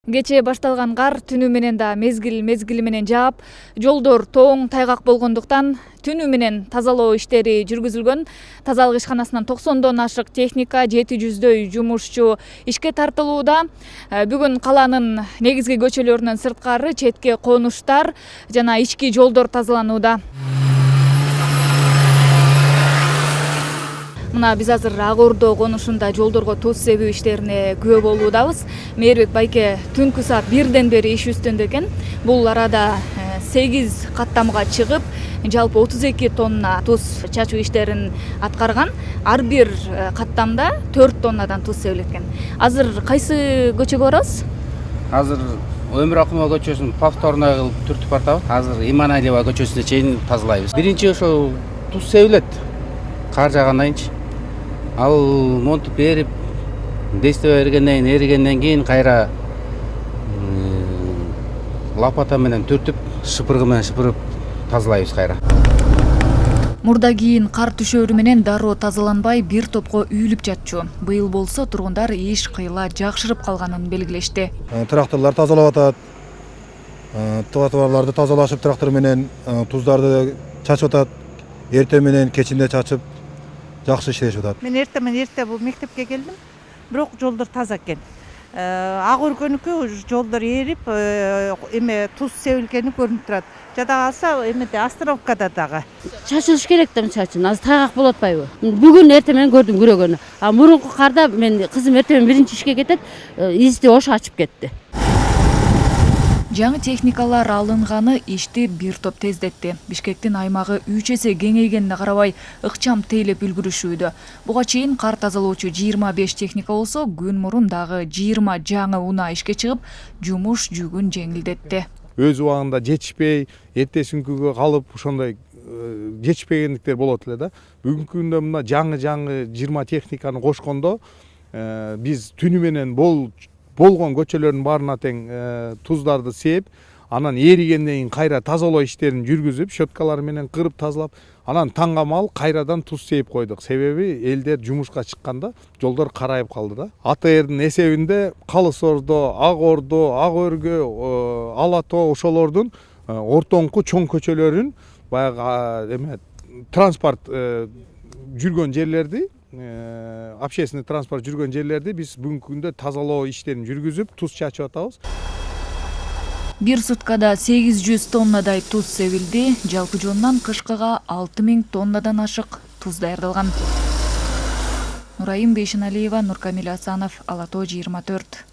Кечээ башталган кар түнү менен да мезгили менен жаап, жолдор тоң тайгак болгондуктан түнү менен тазалоо иштери жүргүзүлгөн. Тазалык ишканасынан 90дон ашык техника, 700дөй жумушчу ишке тартылууда. Бүгүн каланын негизги көчөлөрүнөн сырткары четке конуштар жана ички жолдор тазаланууда. Мына биз азыр Ак Ордо конушунда жолдорго туз себүү иштерине күбө болуудабыз. Мээрбек байке түнкү саат 1ден бери иш үстүндө экен. Бул арада 8 каттамга чыгып, жалпы 32 тонна туз чачуу иштерин аткарган. Ар бир каттамда 4 тоннадан туз себилет экен. Азыр кайсы көчөгө барабыз? Азыр Өмүр Акымова көчөсүн повторно кылып түртүп бартабыз. Азыр Иманалиева көчөсүнө чейин тазалайбыз. Биринчи ошо туз себилет. Кар жагандан кийин ал монтуп берип, дестеп бергенден кийин, эригенден кийин кайра лопата менен түртүп, шыпыргы менен шыпырып тазалайбыз кайра. Мурда кийин кар түшөөрү менен дароо тазаланбай бир топко үйүлүп жатчу. Быйыл болсо тургундар иш кыйла жакшырып калганын белгилешти. Тракторлор тазалап атат. Тротуарларды тазалашып, трактор менен туздарды чачып атат. Эртең менен кечинде чачып жакшы иштешип атат. Мен эрте бул мектепке келдим. Бирок жолдор таза экен. Ак өргөнүкү жолдор эрип, эме туз себилгени көрүнүп турат. Жада калса эмеде остановкада дагы. Чачылыш керек да чачын. Азыр тайгак болуп атпайбы? Бүгүн эртең менен көрдүм күрөгөнү. А мурунку карда мен кызым эртең менен биринчи ишке кетет, изди ошо ачып кетти. Жаңы техникалар алынганы ишти бир топ тездетти. Бишкектин аймагы 3 эсе кеңейгенине карабай ыкчам тейлеп үлгүрүшүүдө. Буга чейин кар тазалоочу 25 техника болсо, күн мурун дагы 20 жаңы унаа ишке чыгып, жумуш жүгүн жеңилдетти. Өз убагында жетишпей, эртесинкүгө калып ошондой жетишпегендиктер болот эле да. Бүгүнкү күндө мына жаңы 20 техниканы кошкондо биз түнү менен болгон көчөлөрдүн баарына тең туздарды сээп, анан эригенден кийин кайра тазалоо иштерин жүргүзүп, щеткалар менен кырып тазалап, анан таңгамал кайрадан туз сээп койдук. Себеби элдер жумушка чыкканда жолдор карайып калды да. АТРдин эсебинде Калыс Ордо, Ак Ордо, Ак Өргө, Ала Тоо ошолордун ортоңку чоң көчөлөрүн баягы эме транспорт жүргөн жерлерди, общественный транспорт жүргөн жерлерди биз бүгүнкү күндө тазалоо иштерин жүргүзүп, туз чачып атабыз. Бир суткада 800 тоннадай туз себилди. Жалпы жонунан кышкыга 6000 тоннадан ашык туз даярдалган. Нурайым Бейшеналиева, Нуркамил Асанов, Ала Тоо 24.